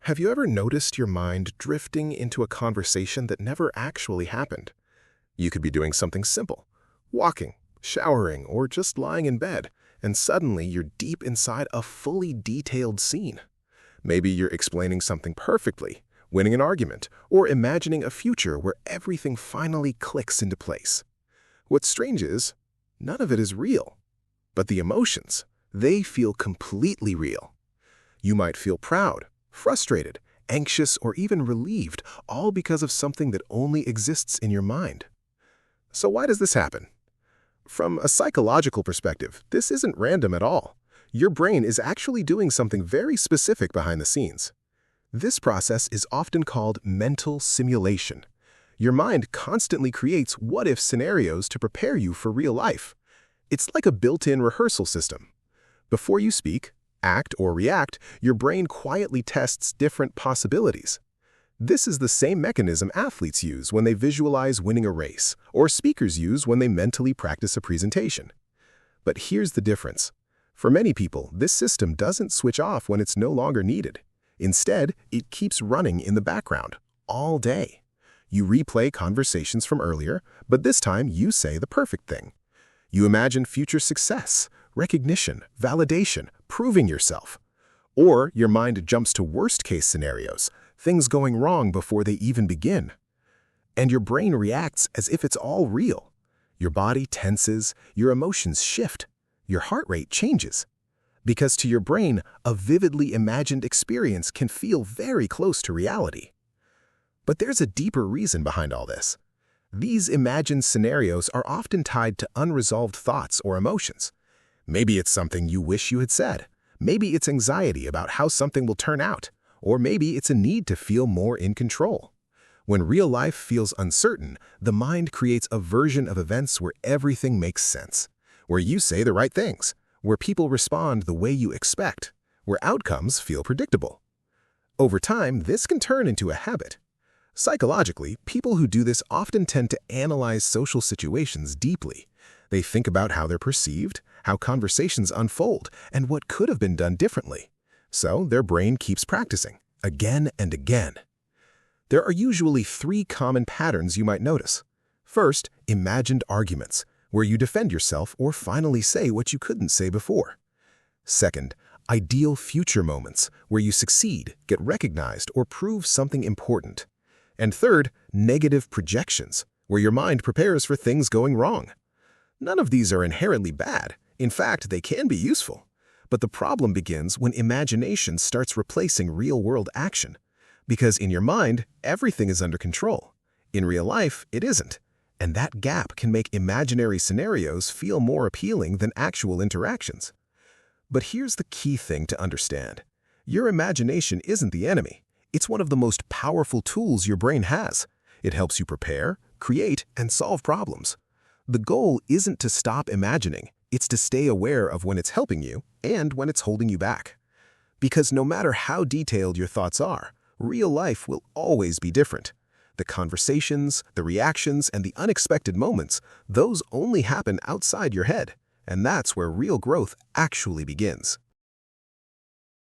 Have you ever noticed your mind drifting into a conversation that never actually happened? You could be doing something simple, walking, showering, or just lying in bed, and suddenly you're deep inside a fully detailed scene. Maybe you're explaining something perfectly, winning an argument, or imagining a future where everything finally clicks into place. What's strange is, none of it is real. But the emotions, they feel completely real. You might feel proud, frustrated, anxious, or even relieved, all because of something that only exists in your mind. So why does this happen? From a psychological perspective, this isn't random at all. Your brain is actually doing something very specific behind the scenes. This process is often called mental simulation. Your mind constantly creates what-if scenarios to prepare you for real life. It's like a built-in rehearsal system. Before you speak, act, or react, your brain quietly tests different possibilities. This is the same mechanism athletes use when they visualize winning a race, or speakers use when they mentally practice a presentation. But here's the difference. For many people, this system doesn't switch off when it's no longer needed. Instead, it keeps running in the background, all day. You replay conversations from earlier, but this time you say the perfect thing. You imagine future success, recognition, validation, proving yourself. Or your mind jumps to worst-case scenarios, things going wrong before they even begin. And your brain reacts as if it's all real. Your body tenses, your emotions shift, your heart rate changes. Because to your brain, a vividly imagined experience can feel very close to reality. But there's a deeper reason behind all this. These imagined scenarios are often tied to unresolved thoughts or emotions. Maybe it's something you wish you had said. Maybe it's anxiety about how something will turn out. Or maybe it's a need to feel more in control. When real life feels uncertain, the mind creates a version of events where everything makes sense, where you say the right things, where people respond the way you expect, where outcomes feel predictable. Over time, this can turn into a habit. Psychologically, people who do this often tend to analyze social situations deeply. They think about how they're perceived, how conversations unfold, and what could have been done differently. So their brain keeps practicing, again and again. There are usually three common patterns you might notice. First, imagined arguments, where you defend yourself or finally say what you couldn't say before. Second, ideal future moments, where you succeed, get recognized, or prove something important. And third, negative projections, where your mind prepares for things going wrong. None of these are inherently bad. In fact, they can be useful. But the problem begins when imagination starts replacing real-world action. Because in your mind, everything is under control. In real life, it isn't. And that gap can make imaginary scenarios feel more appealing than actual interactions. But here's the key thing to understand. Your imagination isn't the enemy. It's one of the most powerful tools your brain has. It helps you prepare, create, and solve problems. The goal isn't to stop imagining. It's to stay aware of when it's helping you and when it's holding you back. Because no matter how detailed your thoughts are, real life will always be different. The conversations, the reactions, and the unexpected moments, those only happen outside your head. And that's where real growth actually begins.